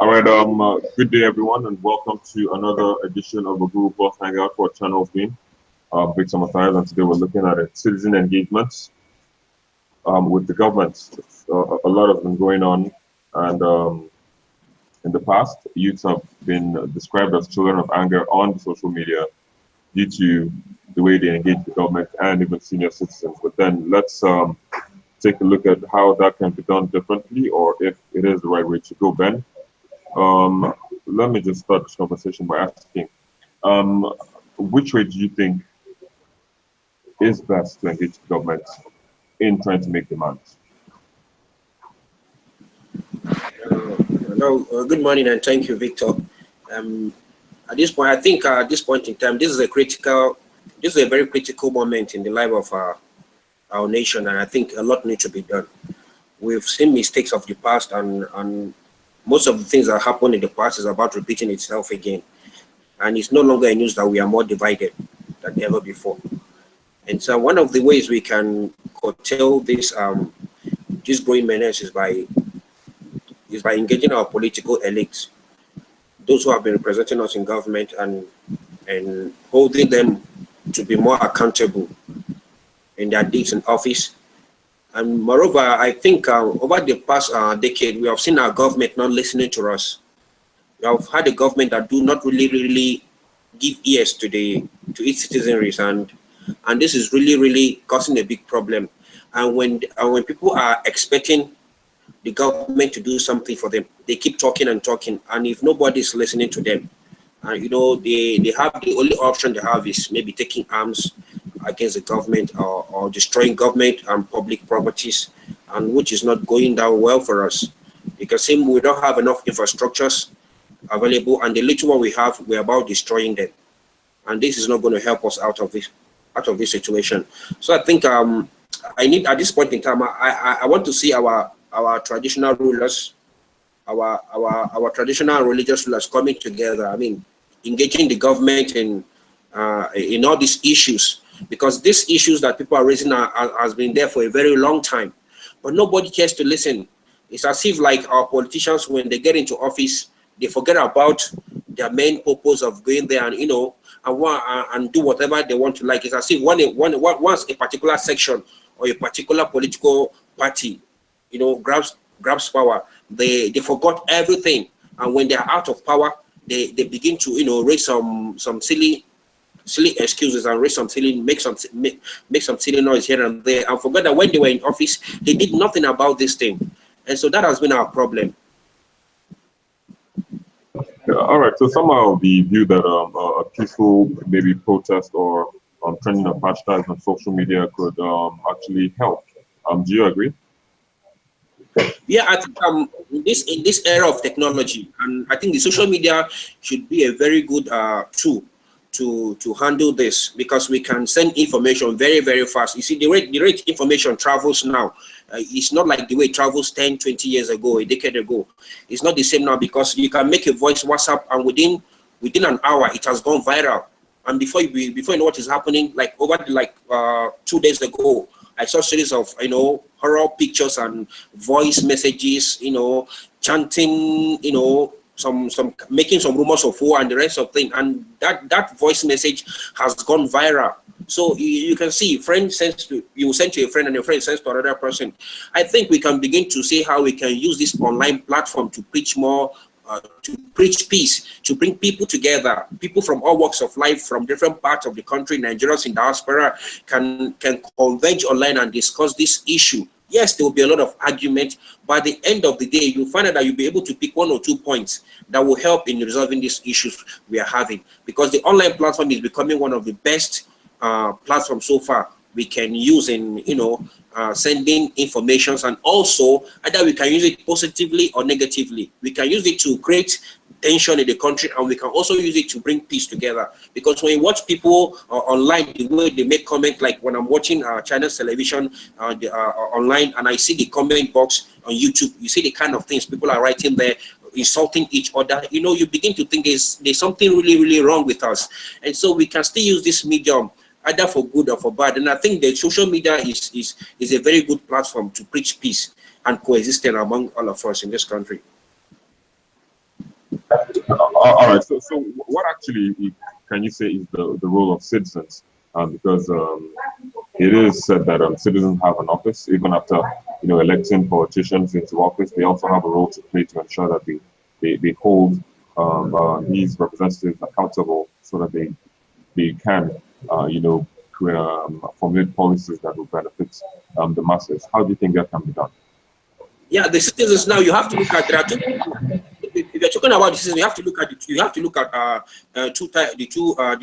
All right, good day everyone, and welcome to another edition of a Google Plus Hangout for Channel Beam. Big Summer Tires, and today we're looking at citizen engagement with the government. So a lot has been going on, and in the past, youths have been described as children of anger on social media due to the way they engage the government and even senior citizens. But then let's take a look at how that can be done differently, or if it is the right way to go, Ben. Let me just start this conversation by asking, which way do you think is best to engage the government in trying to make demands? Good morning and thank you, Victor. At this point, I think at this point in time, this is a very critical moment in the life of our nation, and I think a lot needs to be done. We've seen mistakes of the past, and most of the things that happened in the past is about repeating itself again. And it's no longer a news that we are more divided than ever before. And so one of the ways we can curtail this growing menace is by engaging our political elites, those who have been representing us in government, and holding them to be more accountable in their deeds in office. And moreover, I think over the past decade, we have seen our government not listening to us. We have had a government that do not really give ears to its citizenry, and this is really causing a big problem. And when people are expecting the government to do something for them, they keep talking and talking, and if nobody is listening to them, they have the only option they have is maybe taking arms against the government or destroying government and public properties, and which is not going down well for us, because we don't have enough infrastructures available, and the little one we have, we're about destroying them, and this is not going to help us out of this situation. So I think I need, at this point in time, I want to see our traditional rulers, our traditional religious rulers coming together. I mean, engaging the government in all these issues, because these issues that people are raising has been there for a very long time, but nobody cares to listen. It's as if like our politicians, when they get into office, they forget about their main purpose of going there and and do whatever they want to like. It's as if once a particular section or a particular political party grabs power, they forgot everything, and when they are out of power, they begin to raise some silly excuses and make some silly noise here and there, and forget that when they were in office, they did nothing about this thing. And so that has been our problem. Yeah, all right. So somehow the view that a peaceful maybe protest or trending of hashtags on social media could actually help. Do you agree? Yeah, I think in this era of technology, and I think the social media should be a very good tool to handle this, because we can send information very fast. You see, the rate information travels now, it's not like the way it travels 10, 20 years ago, a decade ago. It's not the same now, because you can make a voice WhatsApp, and within an hour it has gone viral. And before you know what is happening, like over 2 days ago, I saw a series of horror pictures and voice messages, chanting, some making some rumors of war and the rest of things, and that voice message has gone viral. So you can see, you send to a friend and your friend sends to another person. I think we can begin to see how we can use this online platform to preach more, to preach peace, to bring people together. People from all walks of life, from different parts of the country, Nigerians in diaspora, can converge online and discuss this issue. Yes, there will be a lot of argument, but at the end of the day, you'll find out that you'll be able to pick 1 or 2 points that will help in resolving these issues we are having, because the online platform is becoming one of the best platforms so far we can use in sending informations, and also either we can use it positively or negatively. We can use it to create tension in the country, and we can also use it to bring peace together. Because when you watch people online, the way they make comments, like when I'm watching China's television online, and I see the comment box on YouTube, you see the kind of things people are writing there, insulting each other. You begin to think there's something really wrong with us. And so we can still use this medium either for good or for bad. And I think that social media is a very good platform to preach peace and coexistence among all of us in this country. All right. So what actually can you say is the role of citizens? Because it is said that citizens have an office even after electing politicians into office. They also have a role to play to ensure that they hold these representatives accountable so that they can formulate policies that will benefit the masses. How do you think that can be done? Yeah, the citizens now, you have to look at, there are two people. If you're talking about the citizens, you have to look at the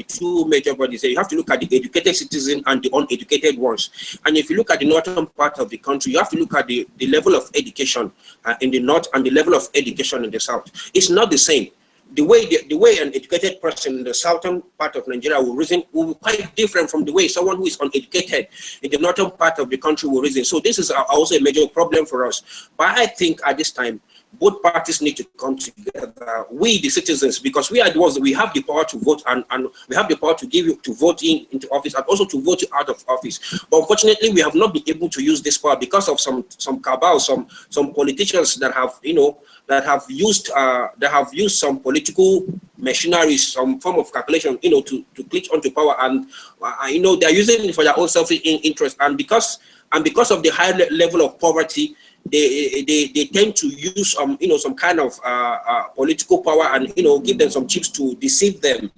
two major bodies. You have to look at the educated citizen and the uneducated ones. And if you look at the northern part of the country, you have to look at the level of education in the north and the level of education in the south. It's not the same. The way an educated person in the southern part of Nigeria will reason will be quite different from the way someone who is uneducated in the northern part of the country will reason. So this is also a major problem for us. But I think at this time, both parties need to come together. We, the citizens, because we are the ones, we have the power to vote, and we have the power to give you to vote into office and also to vote you out of office. But unfortunately, we have not been able to use this power because of some cabal, some politicians that have that have used some political machinery, some form of calculation, to click onto power, and they're using it for their own selfish interest, and because of the high level of poverty, they tend to use some kind of political power and give them some chips to deceive them,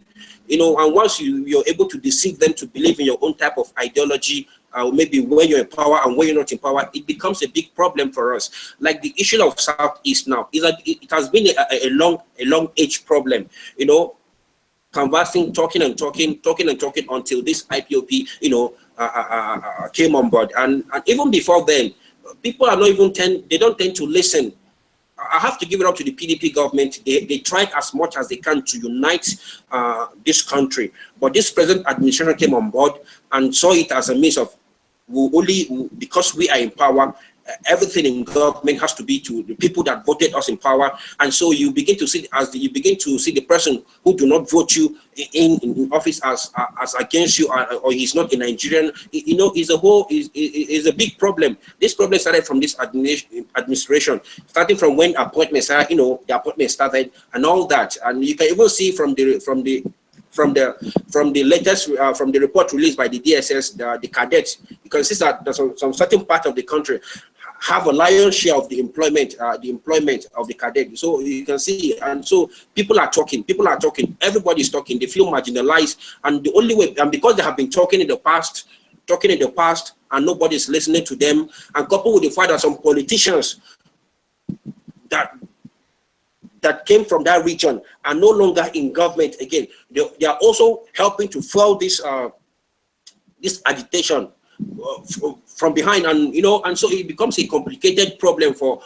and once you're able to deceive them to believe in your own type of ideology, maybe when you're in power and when you're not in power, it becomes a big problem for us. Like the issue of Southeast now is that it has been a long age problem, conversing, talking until this IPOP came on board, and even before then, people are not even they don't tend to listen. I have to give it up to the PDP government. They tried as much as they can to unite this country, but this present administration came on board and saw it as a means of because we are in power, everything in government has to be to the people that voted us in power, and so you begin to see the person who do not vote you in office as against you, or he's not a Nigerian. Is a big problem. This problem started from this administration, starting from when appointments started, the appointment started and all that, and you can even see from the latest from the report released by the DSS, the cadets, you can see that there's some certain part of the country have a lion's share of the employment of the cadets. So you can see, and so people are talking, everybody's talking, they feel marginalized, and the only way, and because they have been talking in the past, and nobody's listening to them, and coupled with the fact that some politicians that came from that region are no longer in government again, they are also helping to fuel this this agitation from behind, and and so it becomes a complicated problem for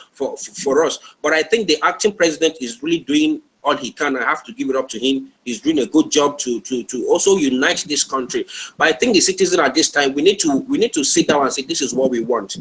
us. But I think the acting president is really doing all he can. I have to give it up to him. He's doing a good job to also unite this country. But I think the citizen at this time, we need to sit down and say, this is what we want.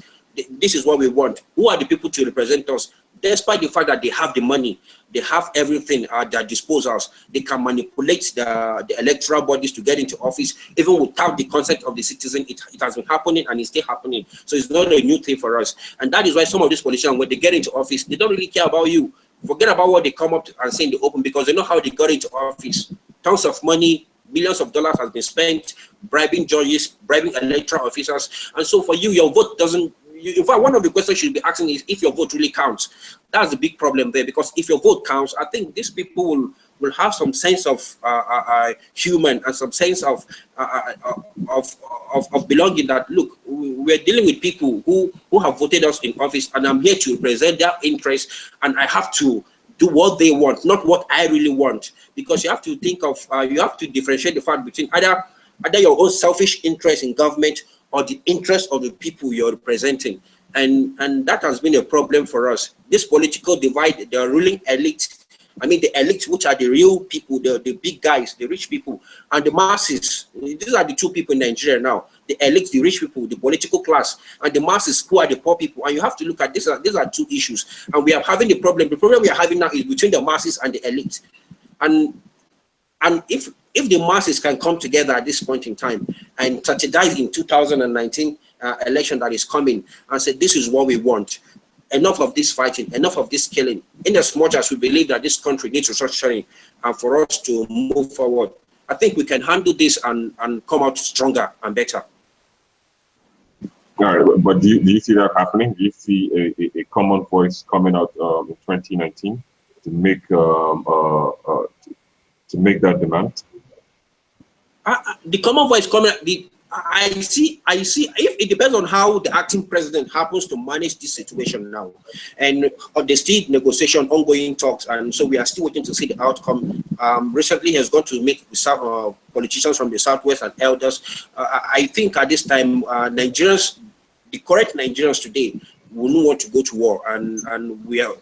This is what we want. Who are the people to represent us? Despite the fact that they have the money, they have everything at their disposals, they can manipulate the electoral bodies to get into office, even without the consent of the citizen. It has been happening and it's still happening. So it's not a new thing for us. And that is why some of these politicians, when they get into office, they don't really care about you. Forget about what they come up and say in the open, because they know how they got into office. Tons of money, millions of dollars has been spent bribing judges, bribing electoral officers. And so for you, your vote doesn't. In fact, one of the questions you should be asking is if your vote really counts. That's the big problem there, because if your vote counts, I think these people will have some sense of human and some sense of belonging. That look, we're dealing with people who have voted us in office, and I'm here to represent their interests, and I have to do what they want, not what I really want. Because you have to think of, you have to differentiate the fact between either your own selfish interest in government or the interest of the people you're representing. And that has been a problem for us. This political divide, the ruling elite, I mean the elite, which are the real people, the big guys, the rich people, and the masses. These are the two people in Nigeria now. The elite, the rich people, the political class, and the masses, who are the poor people. And you have to look at this. These are two issues. And we are having the problem. The problem we are having now is between the masses and the elite. And if the masses can come together at this point in time and strategize in 2019 election that is coming and say, this is what we want, enough of this fighting, enough of this killing, in as much as we believe that this country needs restructuring and for us to move forward. I think we can handle this and come out stronger and better. All right, but do you see that happening? Do you see a common voice coming out in 2019 to make that demand? The common voice coming. I see. If it depends on how the acting president happens to manage this situation now, and there's still negotiation, ongoing talks, and so we are still waiting to see the outcome. Recently, he has gone to meet with politicians from the southwest and elders. I think at this time, Nigerians, the correct Nigerians today, will not want to go to war, and we are,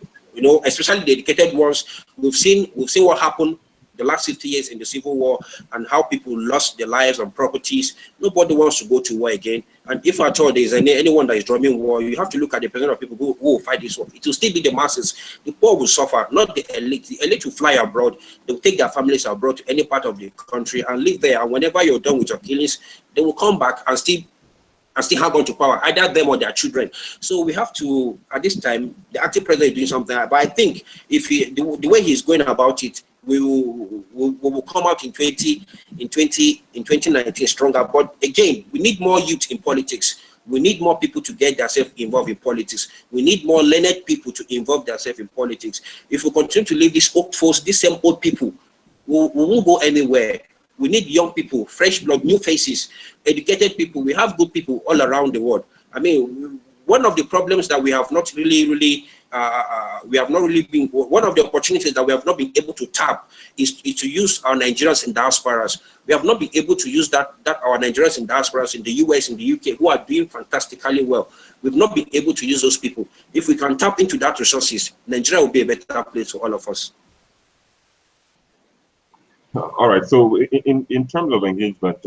especially the educated ones. We've seen what happened the last 50 years in the Civil War and how people lost their lives and properties. Nobody wants to go to war again. And if at all there is anyone that is drumming war, you have to look at the percentage of people who will fight this war. It will still be the masses. The poor will suffer, not the elite. The elite will fly abroad. They will take their families abroad to any part of the country and live there. And whenever you're done with your killings, they will come back and still hang on to power, either them or their children. So we have to, at this time, the acting president is doing something. But I think if the way he's going about it, we will come out in 2019 stronger. But again, we need more youth in politics. We need more people to get themselves involved in politics. We need more learned people to involve themselves in politics. If we continue to leave these old folks, these same old people, we won't go anywhere. We need young people, fresh blood, new faces, educated people. We have good people all around the world. I mean, one of the problems that we have not really been, one of the opportunities that we have not been able to tap is to use our Nigerians in diasporas. We have not been able to use that our Nigerians in diasporas in the US, in the UK, who are doing fantastically well. We've not been able to use those people. If we can tap into that resources, Nigeria will be a better place for all of us. All right. So in terms of engagement,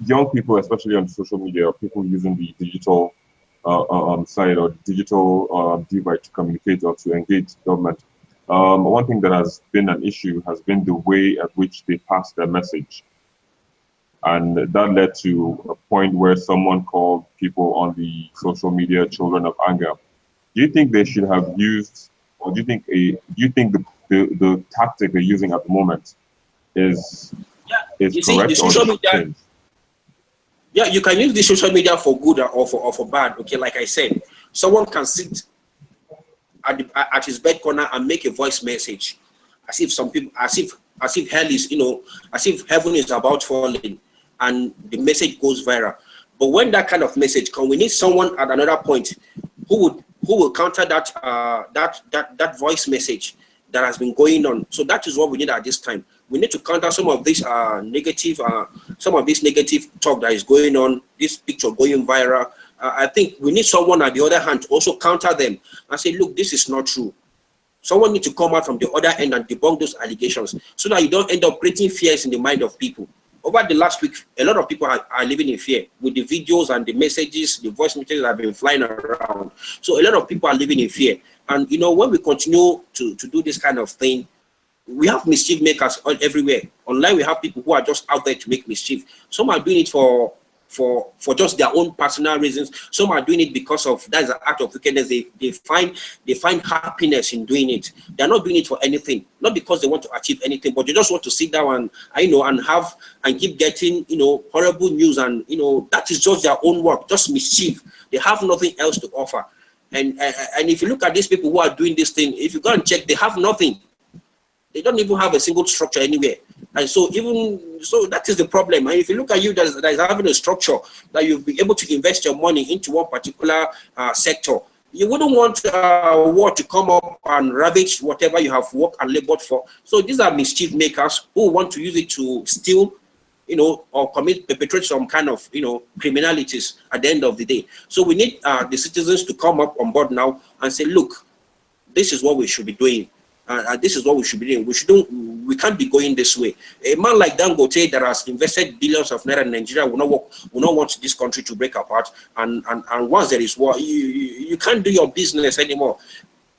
young people, especially on social media, people using the digital side or digital device to communicate or to engage government. One thing that has been an issue has been the way at which they pass their message. And that led to a point where someone called people on the social media children of anger. Do you think they should have used, or do you think the tactic they're using at the moment is correct or social media? Yeah, you can use the social media for good or for bad. Okay, like I said, someone can sit at his bed corner and make a voice message, as if hell is, as if heaven is about falling, and the message goes viral. But when that kind of message comes, we need someone at another point who will counter that voice message that has been going on. So that is what we need at this time. We need to counter some of this negative talk that is going on, this picture going viral. I think we need someone at the other hand to also counter them and say, look, this is not true. Someone needs to come out from the other end and debunk those allegations so that you don't end up creating fears in the mind of people. Over the last week, a lot of people are living in fear with the videos and the messages, the voice messages that have been flying around. So a lot of people are living in fear. And, when we continue to do this kind of thing, we have mischief makers everywhere. Online, we have people who are just out there to make mischief. Some are doing it for just their own personal reasons. Some are doing it because of that's an act of wickedness. They find happiness in doing it. They're not doing it for anything, not because they want to achieve anything, but they just want to sit down and keep getting horrible news, and that is just their own work, just mischief. They have nothing else to offer. And if you look at these people who are doing this thing, if you go and check, they have nothing. They don't even have a single structure anywhere. And so that is the problem. And if you look at you that is having a structure that you'll be able to invest your money into one particular sector, you wouldn't want war to come up and ravage whatever you have worked and labored for. So these are mischief makers who want to use it to steal, or perpetrate some kind of, criminalities at the end of the day. So we need the citizens to come up on board now and say, look, this is what we should be doing. This is what we should be doing. We can't be going this way. A man like Dangote that has invested billions of naira in Nigeria will not want this country to break apart. And once there is war, you can't do your business anymore.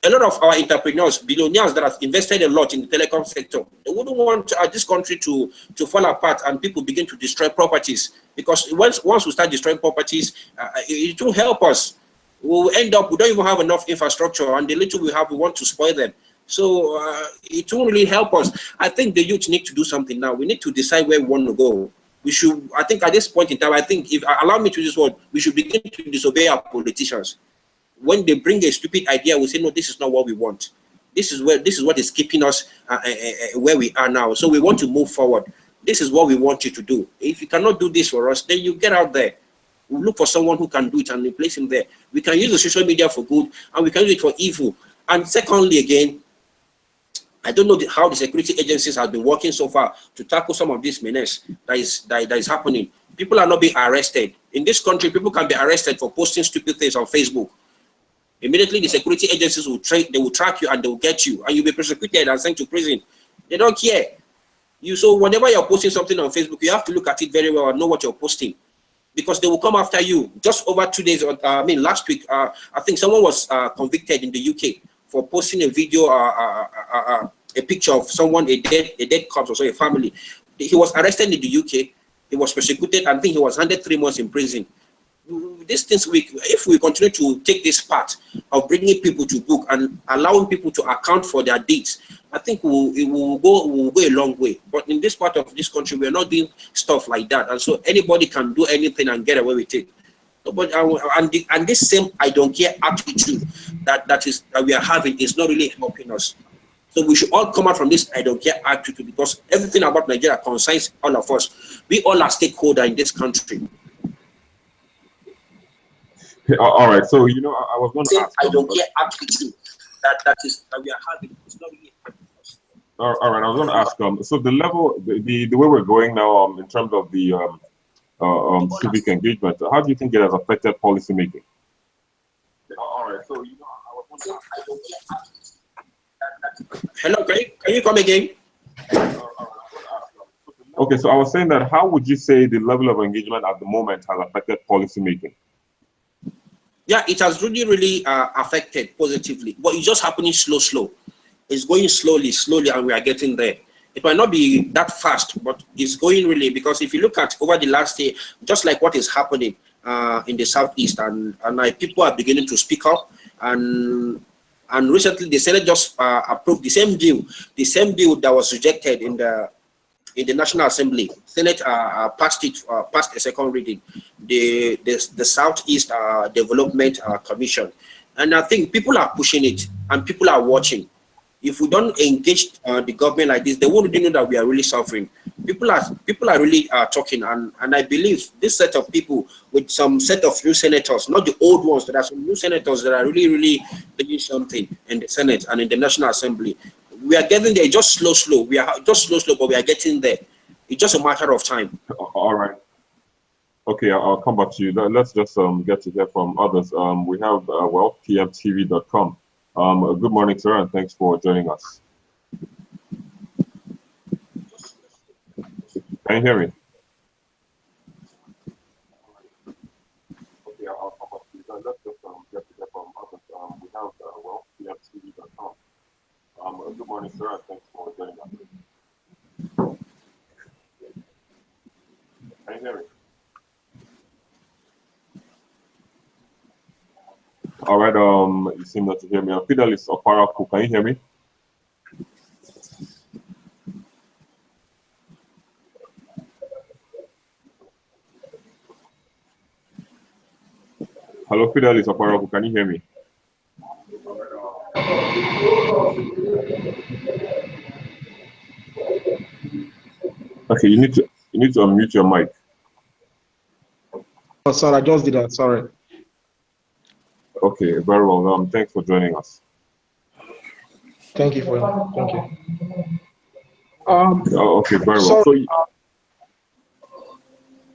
A lot of our entrepreneurs, billionaires that have invested a lot in the telecom sector, they wouldn't want this country to fall apart and people begin to destroy properties. Because once we start destroying properties, it will help us. we'll end up, we don't even have enough infrastructure, and the little we have, we want to spoil them. So it won't really help us. I think the youth need to do something now. We need to decide where we want to go. We should, I think at this point in time, I think, if allow me to use this word, we should begin to disobey our politicians. When they bring a stupid idea, we say, no, this is not what we want. This is what is keeping us where we are now. So we want to move forward. This is what we want you to do. If you cannot do this for us, then you get out there. We look for someone who can do it and replace him there. We can use the social media for good, and we can use it for evil. And secondly, again, I don't know how the security agencies have been working so far to tackle some of this menace that is happening. People are not being arrested. In this country, people can be arrested for posting stupid things on Facebook. Immediately, the security agencies will track you and they will get you, and you'll be prosecuted and sent to prison. They don't care. So whenever you're posting something on Facebook, you have to look at it very well and know what you're posting, because they will come after you. Just over 2 days, last week, I think someone was convicted in the UK for posting a video, a picture of someone, a dead corpse, or so, a family. He was arrested in the UK. He was persecuted, and I think he was handed 3 months in prison. These things, if we continue to take this path of bringing people to book and allowing people to account for their deeds, I think it will go a long way. But in this part of this country, we are not doing stuff like that, and so anybody can do anything and get away with it. But and this same I don't care attitude that we are having is not really helping us. So we should all come out from this I don't care attitude, because everything about Nigeria concerns all of us. We all are stakeholders in this country. All right. So I was going to ask. I don't care attitude that we are having. It's not really helping us. All right. I was going to ask. So the level, the way we're going now, in terms of the civic engagement, how do you think it has affected policy making? All right. So I was going to ask. I don't care attitude. Hello, can you come again? Okay, so I was saying that how would you say the level of engagement at the moment has affected policy making? Yeah, it has really affected positively, but it's just happening slow. It's going slowly, and we are getting there. It might not be that fast, but it's going really, because if you look at over the last year, just like what is happening in the Southeast, and people are beginning to speak up, and recently the Senate just approved the same bill that was rejected in the National Assembly. Senate passed a second reading, the Southeast Development Commission, and I think people are pushing it and people are watching. If we don't engage the government like this, they won't really know that we are really suffering. People are really talking, and I believe this set of people with some set of new senators, not the old ones, there are some new senators that are really doing something in the Senate and in the National Assembly. We are getting there, just slow. We are just slow, but we are getting there. It's just a matter of time. All right. Okay, I'll come back to you. Let's just get to hear from others. We have pmtv.com. Good morning, sir, and thanks for joining us. Can you hear me? Okay, I'll come back to you. Let's just get to hear from others. We have pmtv.com. Good morning, sir, and thanks for joining us. Can you hear me? All right, you seem not to hear me. Fidelis Oparaku, can you hear me? Hello, Fidelis Oparaku, can you hear me? Okay, you need to unmute your mic. Oh, sorry, I just did that. Sorry. Okay, very well. Thanks for joining us. Thank you. Okay, very well. So,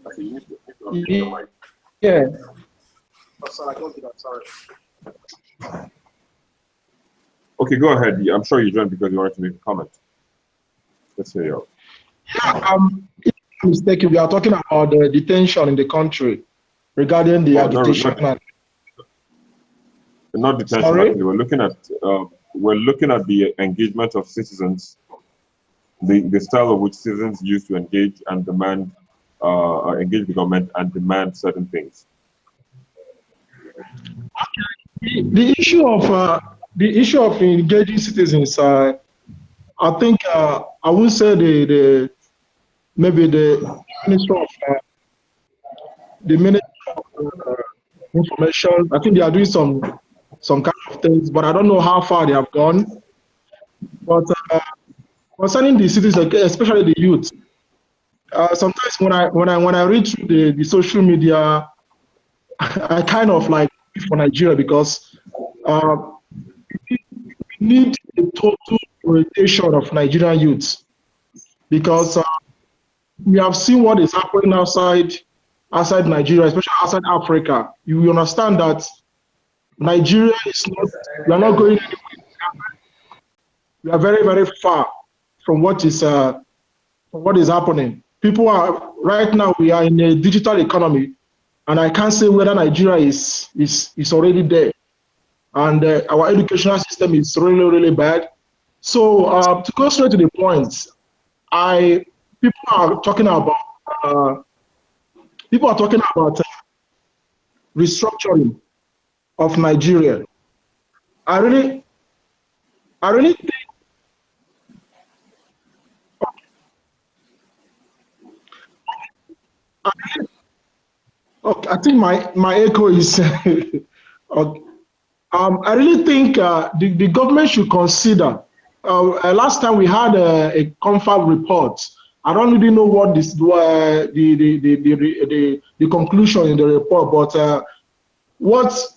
okay, you need to unmute your mic. Yeah. Oh, sorry, I just did that. Sorry. Okay, go ahead. I'm sure you joined because you wanted to make a comment. Let's hear you. If I'm mistaken, we are talking about the detention in the country regarding the agitation. Not detention. Sorry? Actually, we're looking at the engagement of citizens, the style of which citizens use to engage and demand, engage the government and demand certain things. The issue of engaging citizens, I think I would say maybe the minister of the minister of information. I think they are doing some kind of things, but I don't know how far they have gone. But concerning the citizens, especially the youth, sometimes when I read through the social media, I kind of like for Nigeria because uh, we need a total orientation of Nigerian youth because we have seen what is happening outside Nigeria, especially outside Africa. You understand that Nigeria is not, we are not going anywhere. We are very, very far from what is happening. People are, right now, we are in a digital economy, and I can't say whether Nigeria is already there. And our educational system is really, really bad. So to go straight to the point, people are talking about restructuring of Nigeria. I really think okay, I think my echo is okay. I really think the government should consider. Last time we had a confab report. I don't really know what the conclusion in the report, but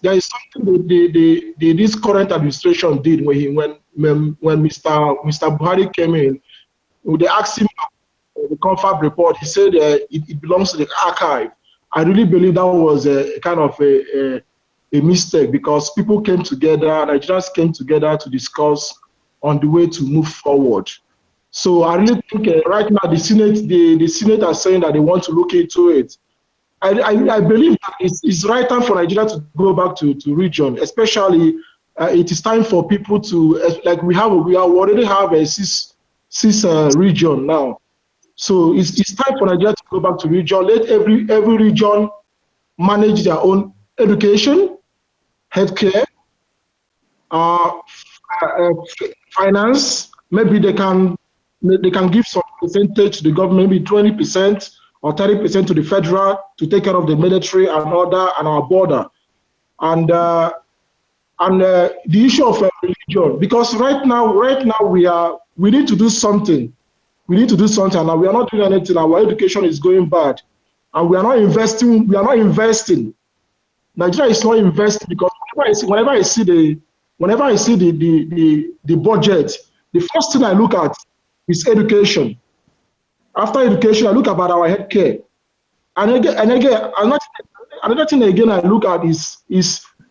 there is something that this current administration did when Mr. Buhari came in. They asked him the confab report. He said it belongs to the archive. I really believe that was a kind of a mistake because people came together, Nigerians came together to discuss on the way to move forward. So I really think right now the Senate are saying that they want to look into it. I believe that it's right time for Nigeria to go back to region, especially it is time for people to, like we already have a six region now. So it's time for Nigeria to go back to region. Let every region manage their own education, healthcare, finance. Maybe they can give some percentage to the government, maybe 20% or 30% to the federal to take care of the military and order and our border. And the issue of religion, because right now we need to do something. We need to do something, and we are not doing anything. Our education is going bad, and we are not investing. Nigeria is not investing because whenever I see the budget, the first thing I look at is education. After education, I look about our healthcare, and again another thing again I look at is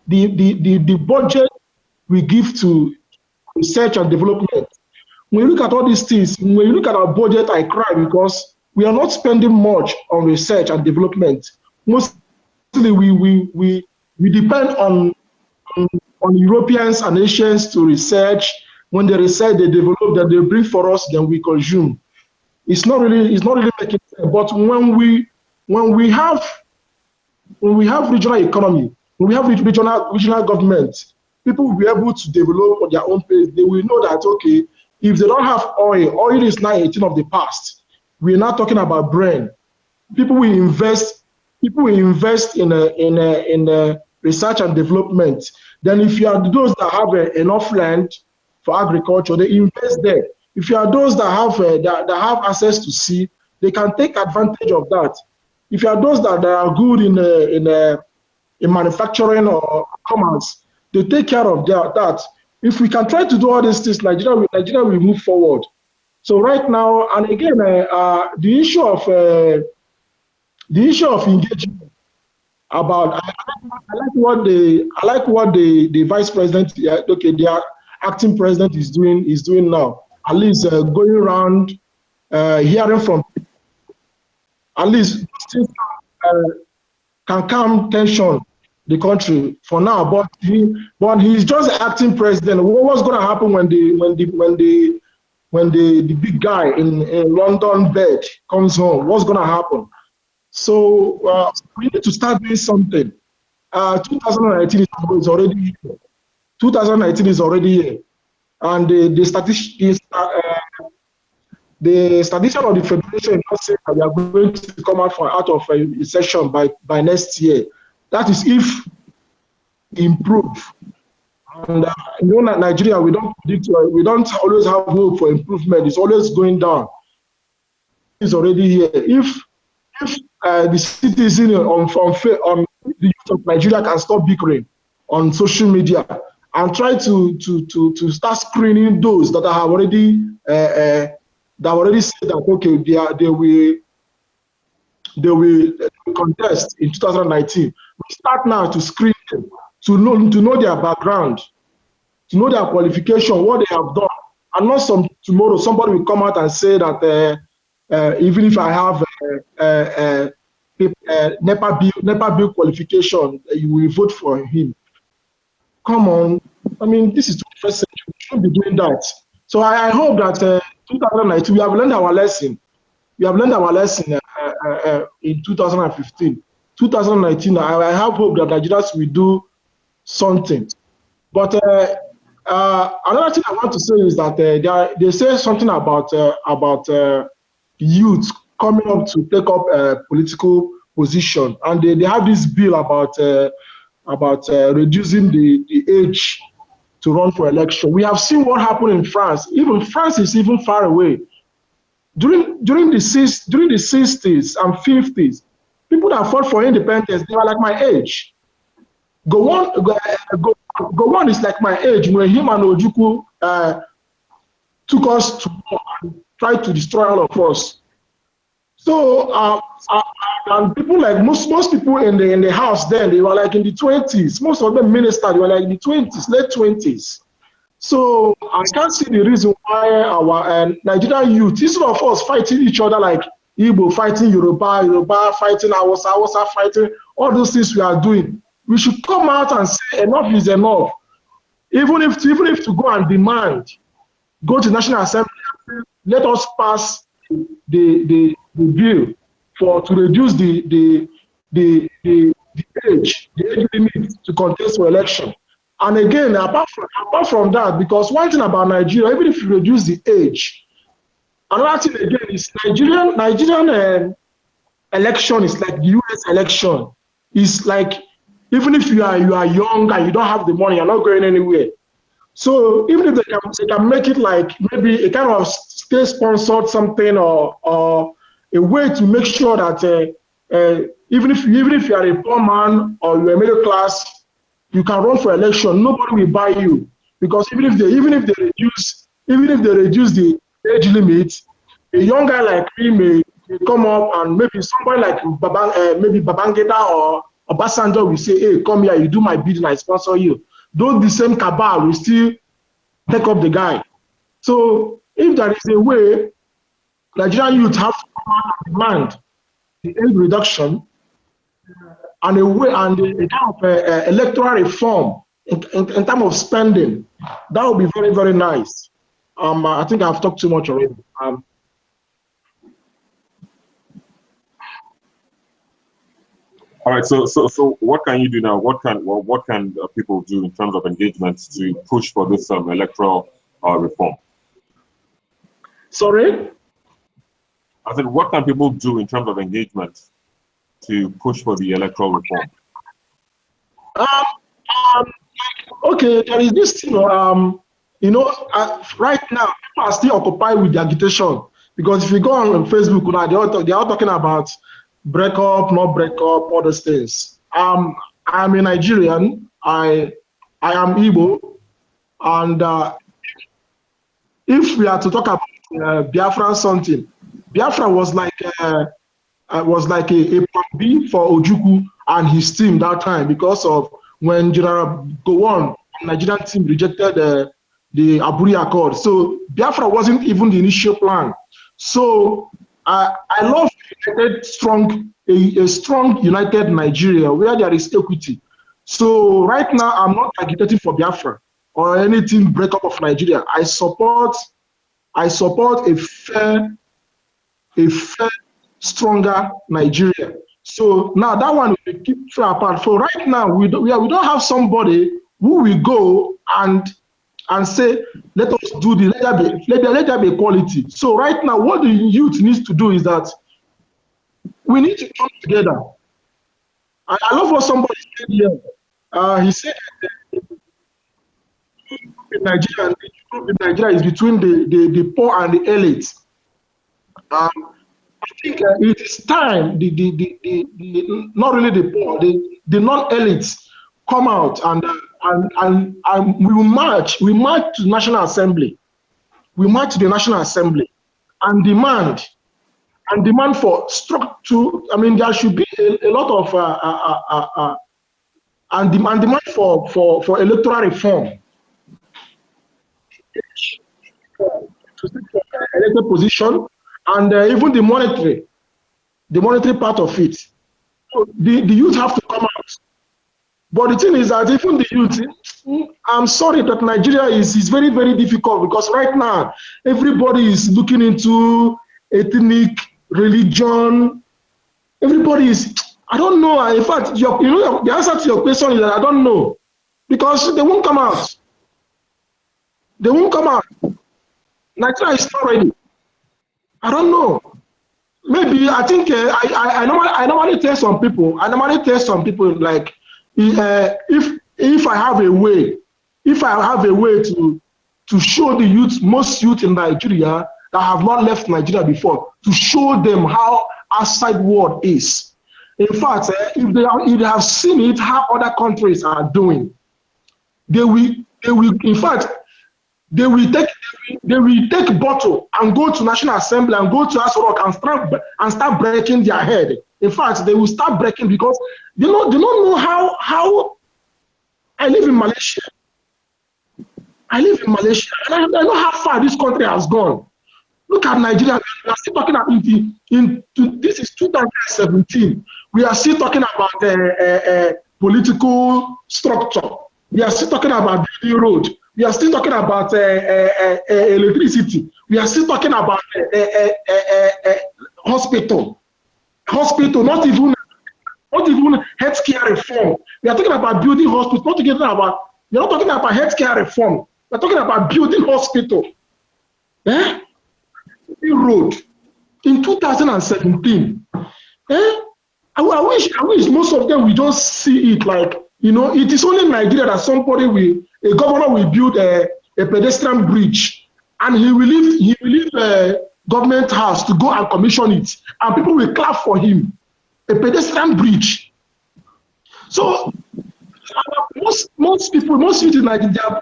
the budget we give to research and development. When you look at all these things, when you look at our budget, I cry because we are not spending much on research and development. Mostly we depend on Europeans and Asians to research. When they research, they develop, that they bring for us, then we consume. It's not really making sense. But when we have regional economy, when we have regional government, people will be able to develop at their own pace. They will know that okay, if they don't have oil is now a thing of the past. We're not talking about brain. People will invest in research and development. Then if you are those that have enough land for agriculture, they invest there. If you are those that have access to sea, they can take advantage of that. If you are those that are good in manufacturing or commerce, they take care of that. If we can try to do all these things, Nigeria will move forward. So right now, and again, the issue of engagement about I like what the vice president, the acting president is doing now. At least going around hearing from, at least can calm tension the country for now. But he's just acting president. What's going to happen when the big guy in London bed comes home? What's going to happen? So we need to start doing something. 2019 is already here. 2019 is already here, and the statistician of the federation now say that we are going to come out of a session by next year. That is if improve. And Nigeria, we don't predict, we don't always have hope for improvement. It's always going down. It's already here. If the citizen on the youth of Nigeria can stop bickering on social media and try to start screening those that have already said that okay, they will contest in 2019. We start now to screen them, to know their background, to know their qualification, what they have done, and not tomorrow somebody will come out and say that even if I have NEPA bill qualification, you will vote for him. Come on, I mean, this is 21st century. We shouldn't be doing that. So I hope that 2019 we have learned our lesson. We have learned our lesson in 2015. 2019, I have hope that Nigerians will do something. But another thing I want to say is that they say something about youth coming up to take up a political position, and they have this bill about reducing the age to run for election. We have seen what happened in France. Even France is even far away. During the 60s and 50s, people that fought for independence, they were like my age. Gowon is like my age, when him and Ojukwu took us to war and tried to destroy all of us. So and people like most people in the house then, they were like in the 20s. Most of them ministers, they were like in the 20s, late 20s. So I can't see the reason why our Nigerian youth, instead of us fighting each other like Igbo fighting Yoruba fighting Hausa fighting, all those things we are doing, we should come out and say enough is enough. Even if to go and demand, go to National Assembly, let us pass the bill to reduce the age limit to contest for election. And again, apart from that, because one thing about Nigeria, even if you reduce the age, another thing again is Nigerian election is like the US election. It's like even if you are young and you don't have the money, you're not going anywhere. So even if they can make it like maybe a kind of state-sponsored something or a way to make sure that even if you are a poor man or you're middle class, you can run for election. Nobody will buy you, because even if they reduce the age limit, a young guy like me may come up, and maybe somebody like Babangida or Obasanjo will say, "Hey, come here, you do my bidding, I sponsor you." Those the same cabal will still take up the guy. So if there is a way, Nigerian youth have to come out and demand the age reduction and a way and a kind of electoral reform in terms of spending, that would be very, very nice. I think I've talked too much already. All right. So what can you do now? What can people do in terms of engagement to push for this electoral reform? Sorry? I said, what can people do in terms of engagement to push for the electoral reform? Okay, there is this thing. Right now people are still occupied with the agitation, because if you go on Facebook now, they are talking about break up, not break up, all those things. I'm a Nigerian. I am Igbo, and if we are to talk about Biafra something, Biafra was like a plan B for Ojukwu and his team that time, because of when General Gowon, Nigerian team, rejected the Aburi Accord. So Biafra wasn't even the initial plan. So I love a strong united Nigeria where there is equity. So right now I'm not agitating for Biafra or anything breakup of Nigeria. I support a fair, stronger Nigeria. So now that one will keep far apart. So right now we don't have somebody who will go and say, let us do the let there be equality. So right now, what the youth needs to do is that we need to come together. I love what somebody said here. He said in Nigeria, the group in Nigeria is between the poor and the elite. I think it is time not really the poor, the non-elites come out and we will march. We march to the National Assembly. We march to the National Assembly and demand for structure. I mean, there should be a lot of and demand for electoral reform to seek for elected position, and even the monetary part of it. So the youth have to come out. But the thing is that even the youth, I'm sorry that Nigeria is very, very difficult, because right now everybody is looking into ethnic, religion. Everybody is, I don't know. In fact, the answer to your question is that I don't know, because they won't come out. They won't come out. Nigeria is not ready. I don't know. Maybe I think I normally tell some people. Like, if I have a way, to show the youth, most youth in Nigeria that have not left Nigeria before, to show them how outside world is. In fact, if they have seen it, how other countries are doing, they will in fact they will take bottle and go to National Assembly and go to House Rock and start breaking their head. In fact, they will start breaking, because they don't know how. I live in Malaysia. And I know how far this country has gone. Look at Nigeria. We are still talking about this is 2017. We are still talking about political structure. We are still talking about the road. We are still talking about electricity. We are still talking about hospital, not even healthcare reform. We are talking about building hospitals. We're not talking about healthcare reform. We're talking about building hospital. Road in 2017. I wish most of them will just see it like, it is only in Nigeria that a governor will build a pedestrian bridge, and he will leave government house to go and commission it, and people will clap for him. A pedestrian bridge. So most youth in Nigeria, their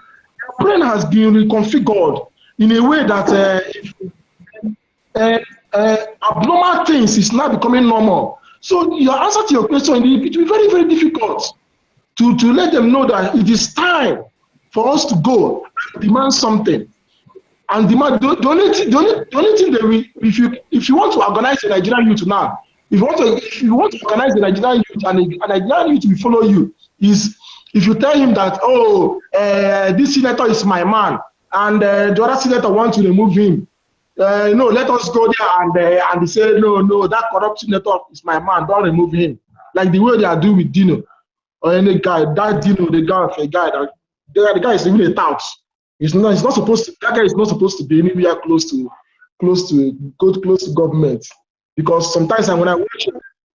brain has been reconfigured in a way that abnormal things is now becoming normal. So your answer to your question, it will be very, very difficult to let them know that it is time for us to go and demand something. And demand the only thing that if you want to organize the Nigerian youth now, if you want to organize the Nigerian youth and the Nigerian youth will follow you, is if you tell him that, this senator is my man, and the other senator wants to remove him. No, let us go there and they say, no, that corrupt senator is my man, don't remove him. Like the way they are doing with Dino or any guy. That Dino, the guy is even a tout. He's not supposed to. That guy is not supposed to be anywhere close to government, because sometimes when I watch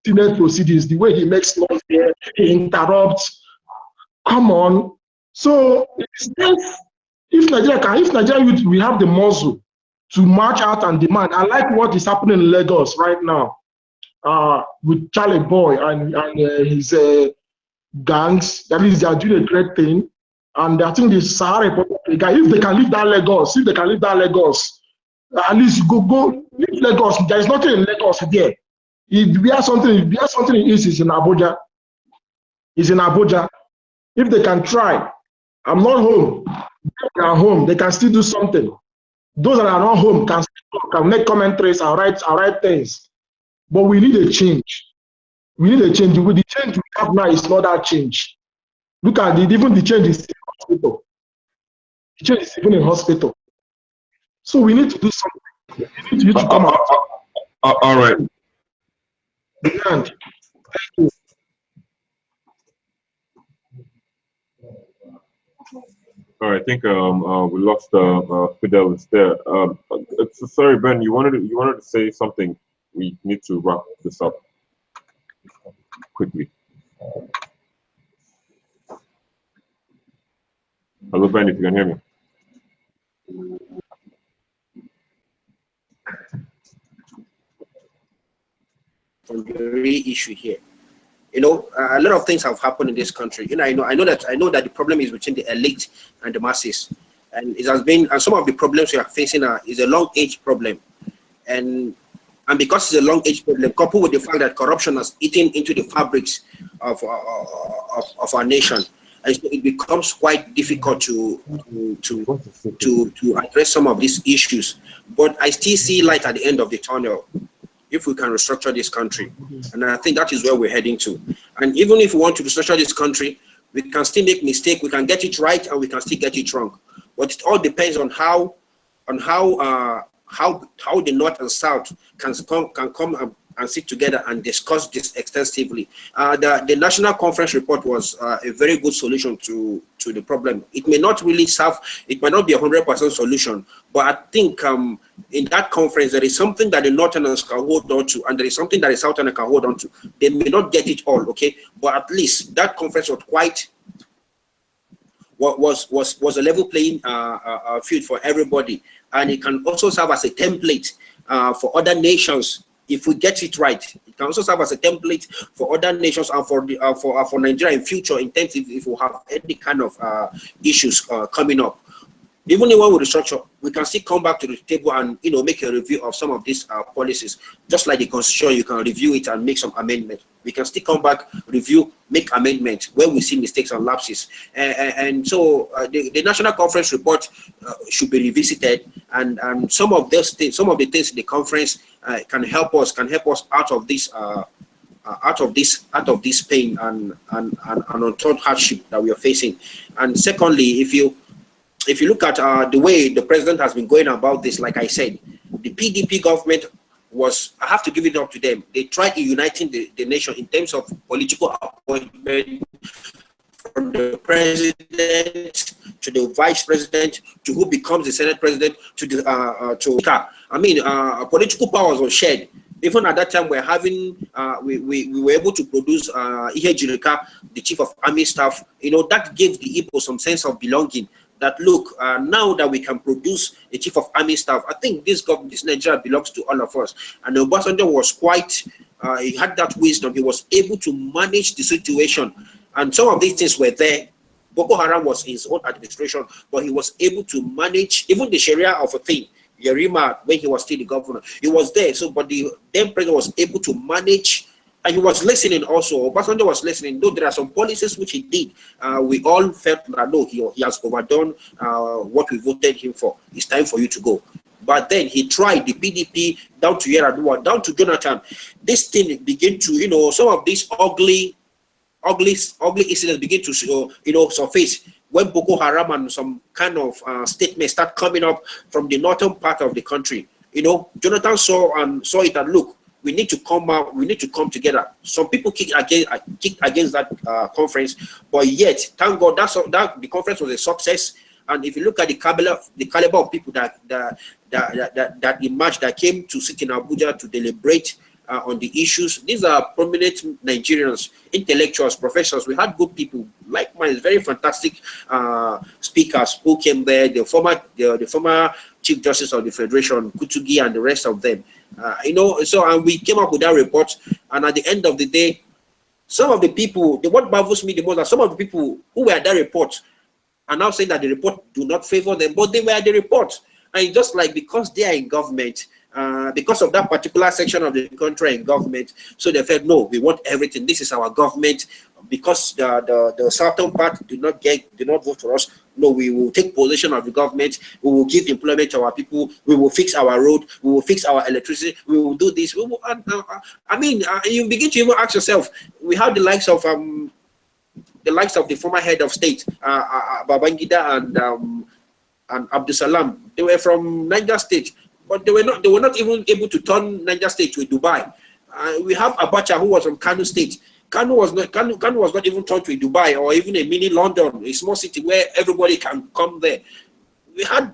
Senate proceedings, the way he makes laws there, he interrupts. Come on. So if Nigeria youth, we have the muscle to march out and demand. I like what is happening in Lagos right now with Charlie Boy and his gangs. That is, they are doing a great thing. And I think the Sahara guy, if they can leave that Lagos, at least go leave Lagos. There is nothing in Lagos there. If we have something is in Abuja. It's in Abuja. If they can try, I'm not home. They are home. They can still do something. Those that are not home can make commentaries and write things. But we need a change. We need a change. With the change we have now is not that change. Look at it. Even the change is in hospital. The change is even in hospital. So we need to do something. We need you to come out. All right. Demand. All right, I think we lost Fidelis there. So sorry, Ben, you wanted to say something. We need to wrap this up quickly. Hello, Ben, if you can hear me. On the real issue here. You know, a lot of things have happened in this country. You know, I know that the problem is between the elite and the masses, and it has been. And some of the problems we are facing is a long age problem, and because it's a long age problem, coupled with the fact that corruption has eaten into the fabrics of our nation, and so it becomes quite difficult to address some of these issues. But I still see light at the end of the tunnel if we can restructure this country. And I think that is where we're heading to. And even if we want to restructure this country, we can still make mistakes, we can get it right, and we can still get it wrong. But it all depends on how the North and South can come and sit together and discuss this extensively. The National Conference report was a very good solution to the problem. It may not really solve, it might not be 100% solution, but I think in that conference, there is something that the Northerners can hold on to, and there is something that the Southerners can hold on to. They may not get it all, okay? But at least that conference was quite, was a level playing field for everybody. And it can also serve as a template for other nations. If we get it right, it can also serve as a template for other nations and for Nigeria in future, in terms if we have any kind of issues coming up. Even when we restructure, we can still come back to the table and make a review of some of these policies. Just like the Constitution, you can review it and make some amendments. We can still come back, review, make amendments where we see mistakes and lapses. And so the National Conference report should be revisited, and some of those things, some of the things in the conference can help us out of this pain and untold hardship that we are facing. And secondly, if you look at the way the president has been going about this, like I said, the PDP government I have to give it up to them. They tried uniting the nation in terms of political appointment, from the president to the vice president to who becomes the Senate president political powers were shared. Even at that time, we're having we were able to produce Ihe Jirika, the chief of army staff. That gave the Igbo some sense of belonging. That look, now that we can produce a chief of army staff, I think this Nigeria belongs to all of us. And Obasanjo was quite, he had that wisdom. He was able to manage the situation. And some of these things were there. Boko Haram was his own administration, but he was able to manage even the Sharia of a thing. Yerima, when he was still the governor, he was there. So, but the then president was able to manage. And he was listening also. Obasanjo was listening. Though there are some policies which he did, we all felt that no, he has overdone what we voted him for. It's time for you to go. But then he tried the PDP down to Yar'Adua, down to Jonathan. This thing began to, some of these ugly incidents begin to, surface when Boko Haram and some kind of statements start coming up from the northern part of the country. Jonathan saw it and look, we need to come out. We need to come together. Some people kicked against that conference, but yet, thank God, that the conference was a success. And if you look at the caliber of people that emerged, that came to sit in Abuja to deliberate on the issues, these are prominent Nigerians, intellectuals, professionals. We had good people, like mine, very fantastic speakers who came there. The former Chief Justice of the Federation, Kutugi, and the rest of them. And we came up with that report. And at the end of the day, some of the people, what baffles me the most are some of the people who were at that report are now saying that the report do not favor them, but they were at the report. And just like because they are in government, because of that particular section of the country in government, so they felt, no, we want everything. This is our government. Because the southern part did not vote for us, no, we will take possession of the government. We will give employment to our people. We will fix our road. We will fix our electricity. We will do this. We will, you begin to even ask yourself. We have the likes of the former head of state, Babangida and Abdul Salam. They were from Niger State, but they were not even able to turn Niger State to Dubai. We have Abacha, who was from Kano State. Kano was not even turned to Dubai or even a mini London, a small city where everybody can come there. We had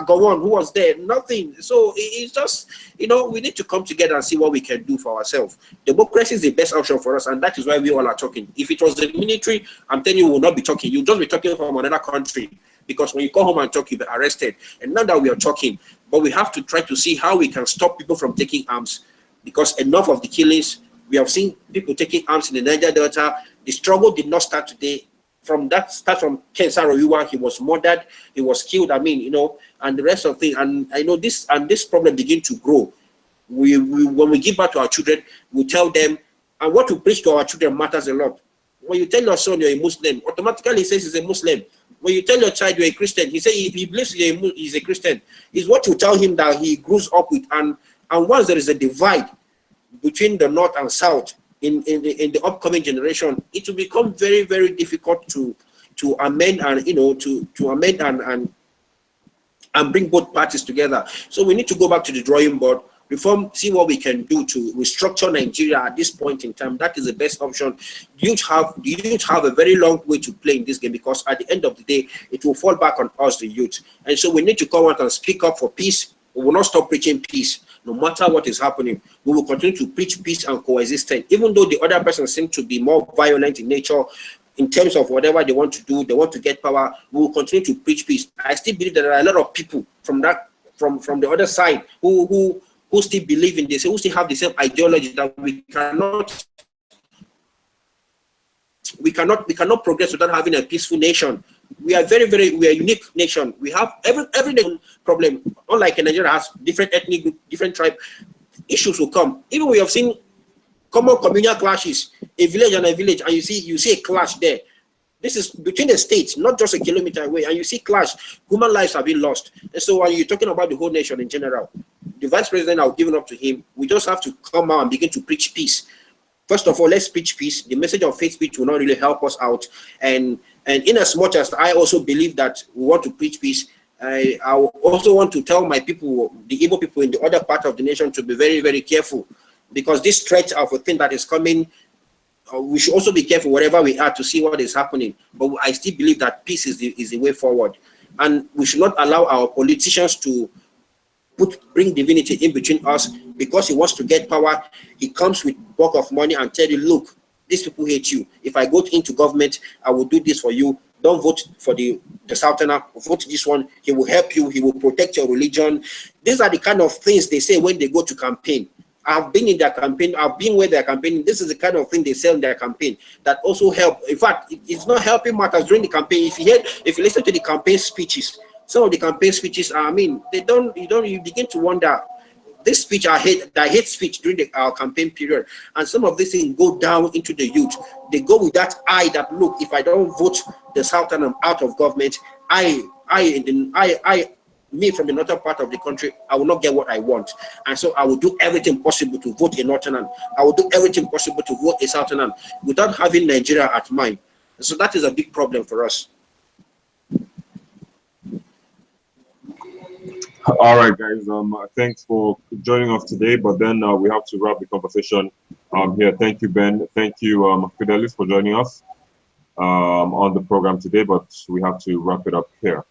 Gowon, who was there, nothing. So it's just, you know, we need to come together and see what we can do for ourselves. Democracy is the best option for us, and that is why we all are talking. If it was the military, I'm telling you, we will not be talking. You'll just be talking from another country, because when you come home and talk, you'll be arrested. And now that we are talking, but we have to try to see how we can stop people from taking arms, because enough of the killings. We have seen people taking arms in the Niger Delta. The struggle did not start today. From Ken Saro-Wiwa, he was murdered, he was killed. I mean, you know, and the rest of things. And I know this problem begin to grow. When we give back to our children, we tell them, and what we preach to our children matters a lot. When you tell your son you're a Muslim, automatically he says he's a Muslim. When you tell your child you're a Christian, he says if he believes he's a Christian. It's what you tell him that he grows up with. And once there is a divide between the North and South in the upcoming generation, it will become very, very difficult to amend and, you know, to amend and bring both parties together. So we need to go back to the drawing board, reform, see what we can do to restructure Nigeria at this point in time. That is the best option. The youth have a very long way to play in this game, because at the end of the day, it will fall back on us, the youth. And so we need to come out and speak up for peace. We will not stop preaching peace. No matter what is happening, we will continue to preach peace and coexistence. Even though the other person seems to be more violent in nature, in terms of whatever they want to do, they want to get power, we will continue to preach peace. I still believe that there are a lot of people from the other side who still believe in this, who still have the same ideology, that we cannot progress without having a peaceful nation. We are we are a unique nation. We have every problem. Unlike in Nigeria has different ethnic group, different tribe, issues will come. Even we have seen common communal clashes, a village and a village, and you see a clash there. This is between the states, not just a kilometer away, and you see clash. Human lives have been lost. And so when you're talking about the whole nation in general, the vice president, I've given up to him. We just have to come out and begin to preach peace. First of all, let's preach peace. The message of faith speech will not really help us out. And in as much as I also believe that we want to preach peace, I also want to tell my people, the Igbo people in the other part of the nation, to be very, very careful, because this threat of a thing that is coming, we should also be careful wherever we are to see what is happening. But I still believe that peace is the way forward. And we should not allow our politicians to bring divinity in between us. Because he wants to get power, he comes with bulk of money and tell you, look, these people hate you. If I go into government, I will do this for you. Don't vote for the Southerner, vote this one. He will help you. He will protect your religion. These are the kind of things they say when they go to campaign. I've been in their campaign. I've been where they're campaigning. This is the kind of thing they say in their campaign that also help. In fact, it's not helping matters during the campaign. If you listen to the campaign speeches, some of the campaign speeches, I mean, you begin to wonder. This speech, I hate speech during our campaign period, and some of these things go down into the youth. They go with that eye that, look, if I don't vote the Southern out of government, me from the northern part of the country, I will not get what I want, and so I will do everything possible to vote a Northern. I will do everything possible to vote a Southern without having Nigeria at mind. So that is a big problem for us. All right, guys. Thanks for joining us today. But then we have to wrap the conversation here. Thank you, Ben. Thank you, Fidelis, for joining us on the program today. But we have to wrap it up here.